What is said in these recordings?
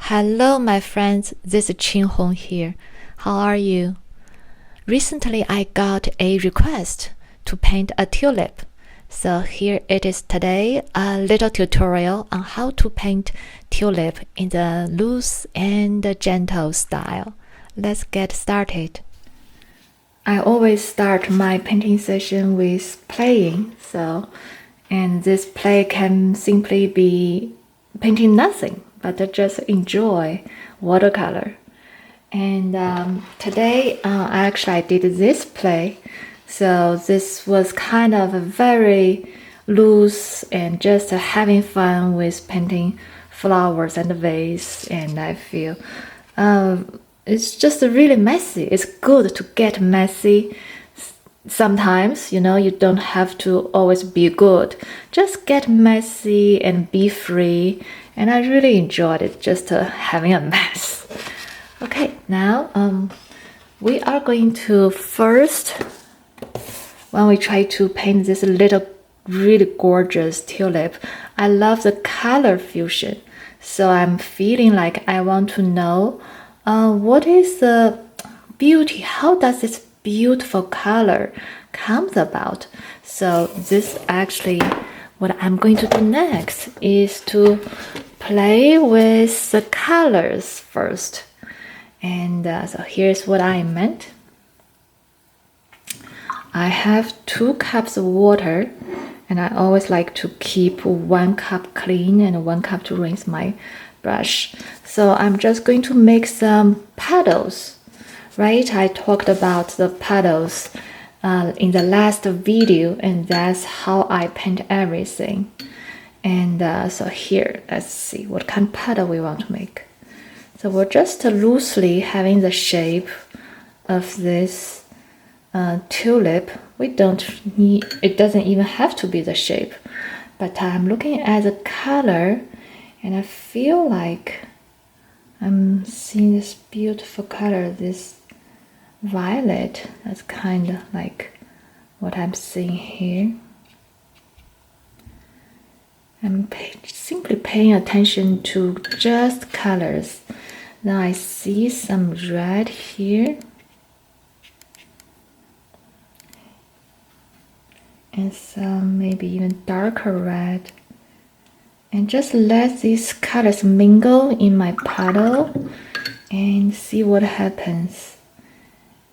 Hello, my friends. This is Qing Hong here. How are you? Recently, I got a request to paint a tulip. So here it is today, a little tutorial on how to paint tulip in the loose and gentle style. Let's get started. I always start my painting session with playing. And this play can simply be painting nothing, but just enjoy watercolor. And today, I did this play. So this was kind of a very loose and just having fun with painting flowers and vase. And I feel it's just really messy. It's good to get messy. Sometimes, you don't have to always be good. Just get messy and be free. And I really enjoyed it, just having a mess. Okay, now we are going to first, when we try to paint this little really gorgeous tulip, I love the color fusion. So I'm feeling like I want to know what is the beauty, how does this beautiful color comes about. So this actually, what I'm going to do next is to play with the colors first. And so here's what I meant. I have 2 cups of water, and I always like to keep 1 cup clean and 1 cup to rinse my brush. So I'm just going to make some puddles, right? I talked about the puddles in the last video, and that's how I paint everything. And so here, let's see what kind of puddle we want to make. So we're just loosely having the shape of this tulip. We don't need, it doesn't even have to be the shape, but I'm looking at the color and I feel like I'm seeing this beautiful color, this violet. That's kind of like what I'm seeing here. I'm simply paying attention to just colors. Now I see some red here. And some maybe even darker red. And just let these colors mingle in my puddle and see what happens.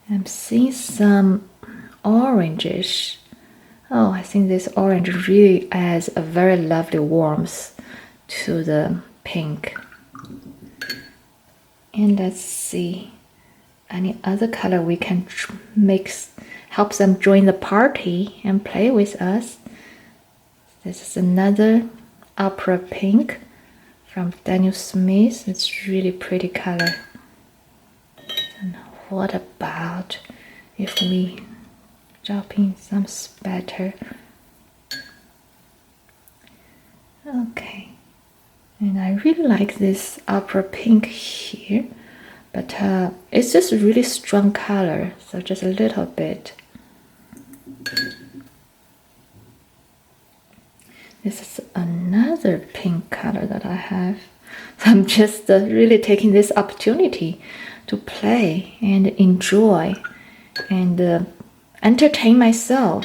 I'm seeing some orangish. Oh, I think this orange really adds a very lovely warmth to the pink. And let's see any other color we can mix, help them join the party and play with us. This is another opera pink from Daniel Smith. It's really pretty color. And what about if we drop in some spatter? Okay. And I really like this opera pink here, but it's just a really strong color, so just a little bit. This is another pink color that I have. So I'm just really taking this opportunity to play and enjoy and entertain myself,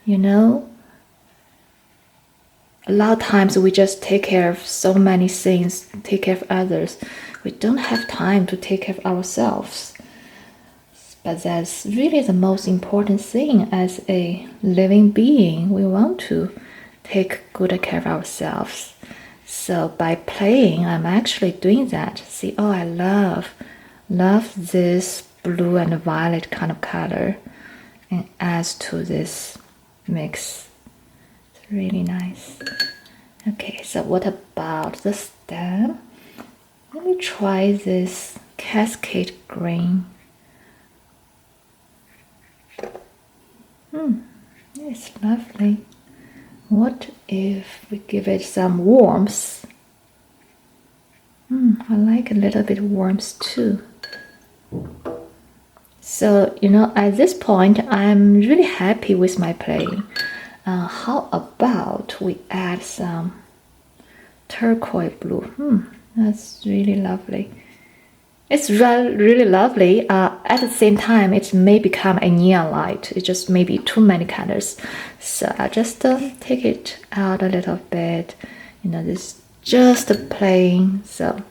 A lot of times we just take care of so many things, take care of others. We don't have time to take care of ourselves. But that's really the most important thing as a living being. We want to take good care of ourselves. So by playing, I'm actually doing that. See, oh, I love this blue and violet kind of color, and adds to this mix. It's really nice. Okay, so what about the stem? Let me try this cascade green. It's lovely. What if we give it some warmth? I like a little bit warmth too. So, at this point, I'm really happy with my playing. How about we add some turquoise blue? That's really lovely. It's really lovely. At the same time, it may become a neon light. It just may be too many colors. So I just take it out a little bit. You know, this just plain. So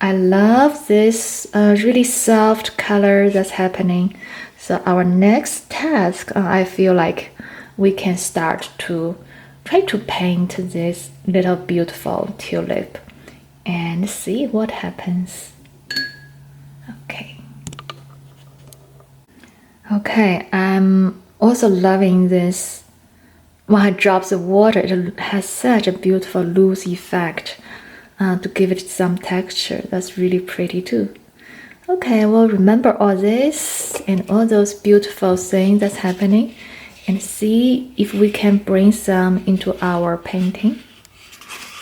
I love this really soft color that's happening. So our next task, I feel like we can start to try to paint this little beautiful tulip and see what happens. Okay. Okay, I'm also loving this. When I drop the water, it has such a beautiful loose effect to give it some texture. That's really pretty too. Okay, we'll remember all this and all those beautiful things that's happening and see if we can bring some into our painting.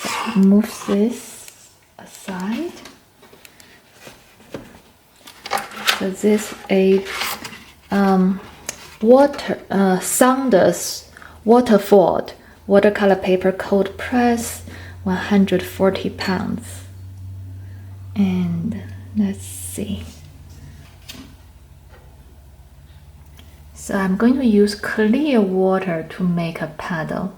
So move this aside. So this is a Saunders Waterford watercolor paper cold press, 140 pounds. And let's see. So I'm going to use clear water to make a paddle.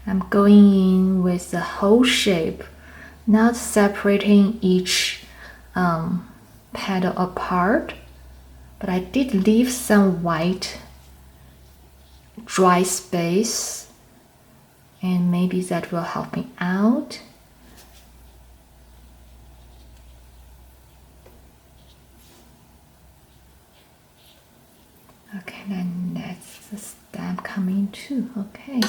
I'm going in with the whole shape, not separating each petal apart, but I did leave some white dry space, and maybe that will help me out. Okay, then that's the stem coming too. Okay.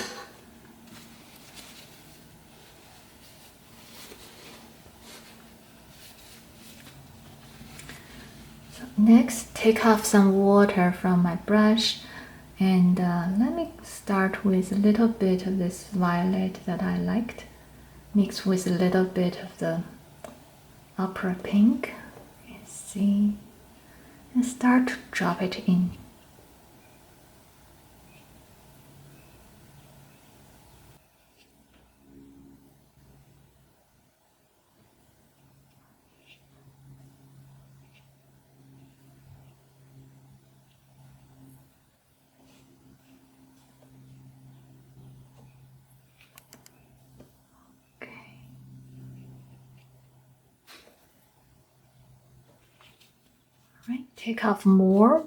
Next, take off some water from my brush and let me start with a little bit of this violet that I liked, mixed with a little bit of the opera pink. And see, and start to drop it in. Right, take off more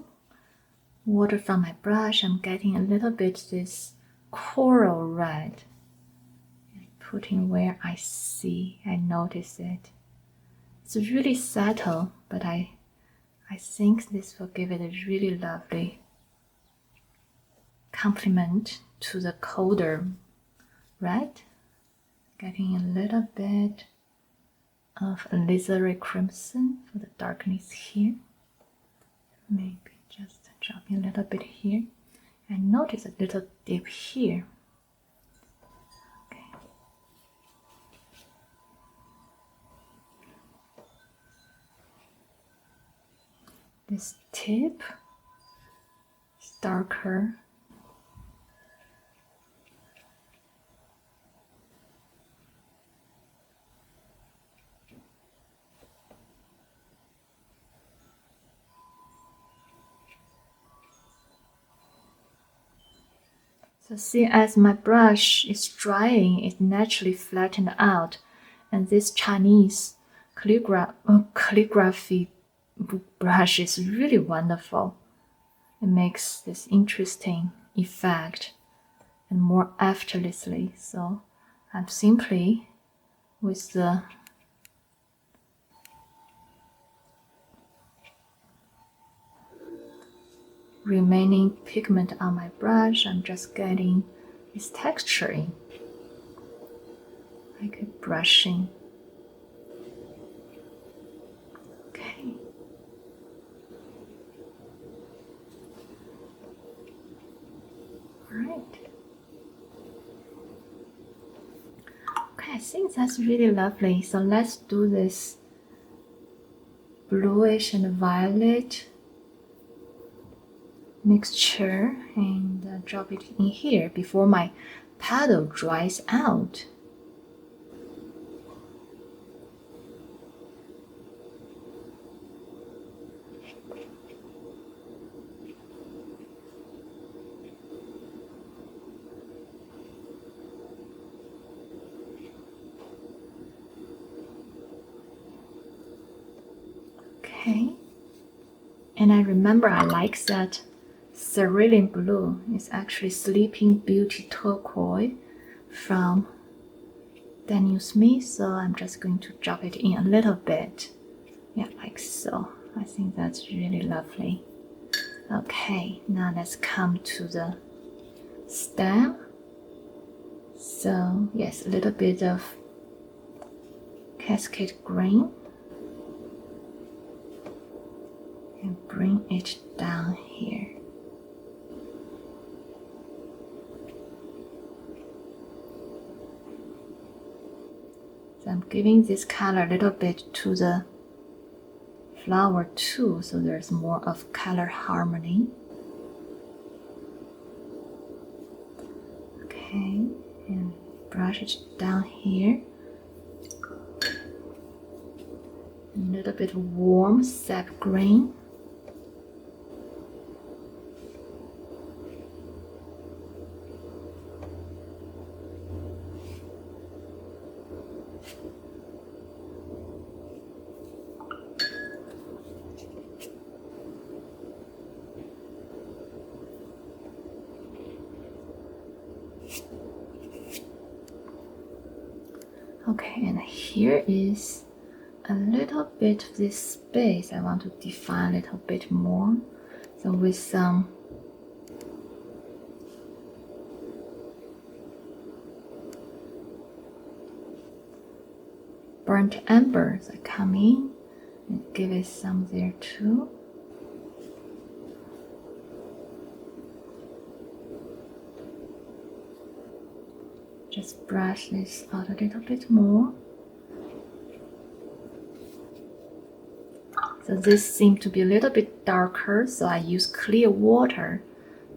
water from my brush. I'm getting a little bit this coral red. Putting where I see, I notice it. It's really subtle, but I think this will give it a really lovely complement to the colder red. Getting a little bit of alizarin crimson for the darkness here. Maybe just dropping a little bit here. And notice a little dip here. Okay. This tip is darker. So see, as my brush is drying, it naturally flattened out, and this Chinese calligraphy brush is really wonderful. It makes this interesting effect and more effortlessly. So I'm simply with the remaining pigment on my brush, I'm just getting this texture in, like a brushing. Okay. All right. Okay, I think that's really lovely. So let's do this bluish and violet mixture and drop it in here before my paddle dries out. Okay, and I remember I like that cerulean blue. It's actually Sleeping Beauty turquoise from Daniel Smith, so I'm just going to drop it in a little bit. Yeah, like so. I think that's really lovely. Okay, now let's come to the stem. So yes, a little bit of Cascade green and bring it down here. So I'm giving this color a little bit to the flower too, so there's more of color harmony. Okay, and brush it down here. A little bit warm sap green. Okay, and here is a little bit of this space I want to define a little bit more. So with some burnt embers, I come in and give it some there too. Just brush this out a little bit more. So this seemed to be a little bit darker, so I use clear water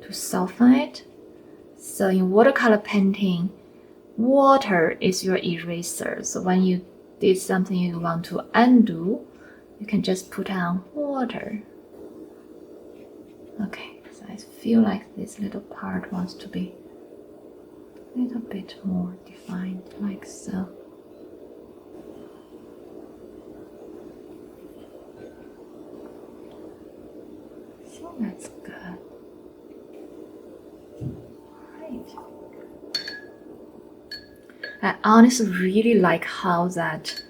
to soften it. So in watercolor painting, water is your eraser. So when you did something you want to undo, you can just put on water. Okay, so I feel like this little part wants to be a little bit more defined, like so. So that's good. Right. I honestly really like how that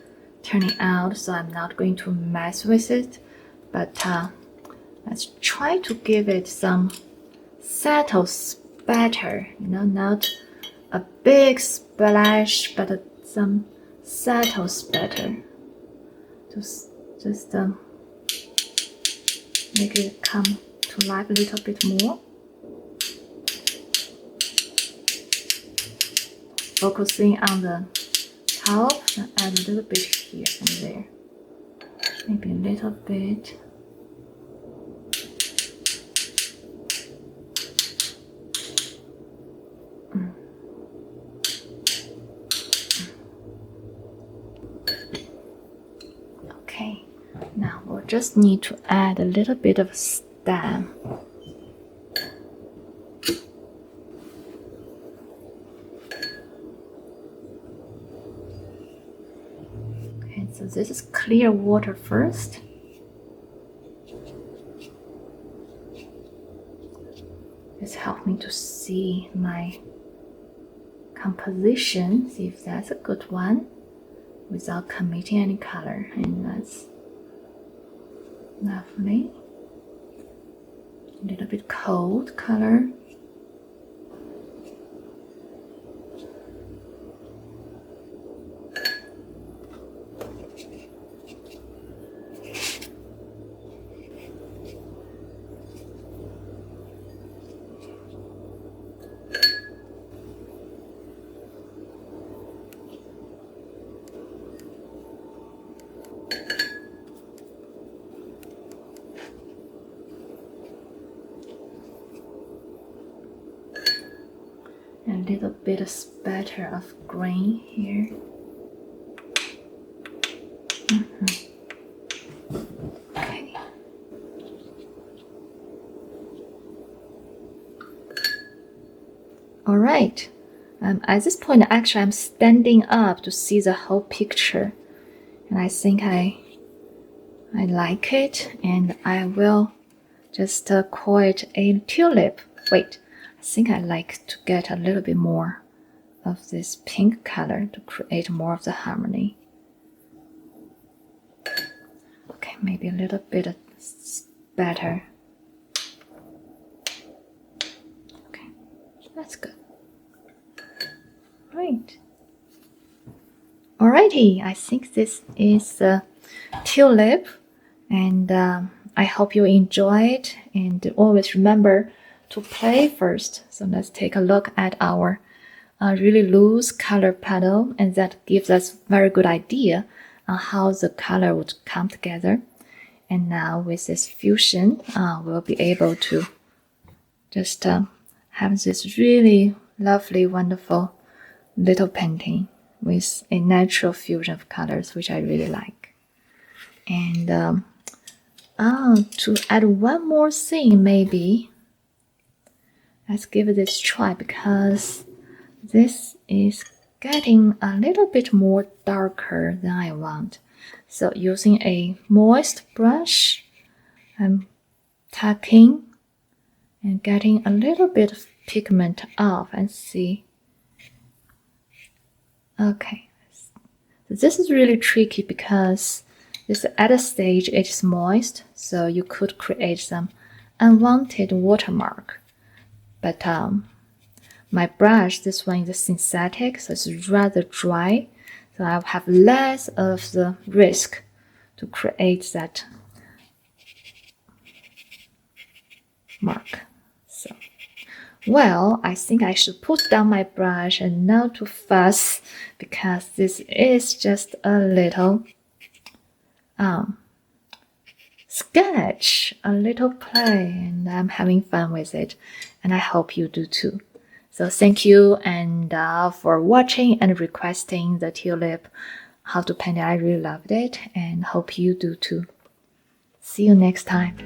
turning out, so I'm not going to mess with it, but let's try to give it some subtle spatter, not a big splash, but some subtle spatter. Just make it come to life a little bit more. Focusing on the top and add a little bit here and there. Maybe a little bit. Okay, now we'll just need to add a little bit of stem. Okay, so this is clear water first. This helps me to see my composition, see if that's a good one, without committing any color, and that's lovely. A little bit cold color. little bit spatter of green here. Okay. All right. At this point, actually, I'm standing up to see the whole picture, and I think I like it, and I will just call it a tulip. Wait, I think I like to get a little bit more of this pink color to create more of the harmony. Okay, maybe a little bit better. Okay, that's good. Right. Alrighty, I think this is the tulip, and I hope you enjoy it, and always remember to play first. So let's take a look at our really loose color petal, and that gives us very good idea on how the color would come together. And now with this fusion, we'll be able to just have this really lovely, wonderful little painting with a natural fusion of colors, which I really like. And to add one more thing, maybe let's give this a try, because this is getting a little bit more darker than I want. So using a moist brush, I'm tapping and getting a little bit of pigment off and see. Okay, so this is really tricky because this at a stage it is moist, so you could create some unwanted watermark. But my brush, this one is synthetic, so it's rather dry, so I'll have less of the risk to create that mark. So, well, I think I should put down my brush and not too fast, because this is just a little sketch, a little play, and I'm having fun with it, and I hope you do too. So thank you and for watching and requesting the tulip, how to paint it. I really loved it, and hope you do too. See you next time.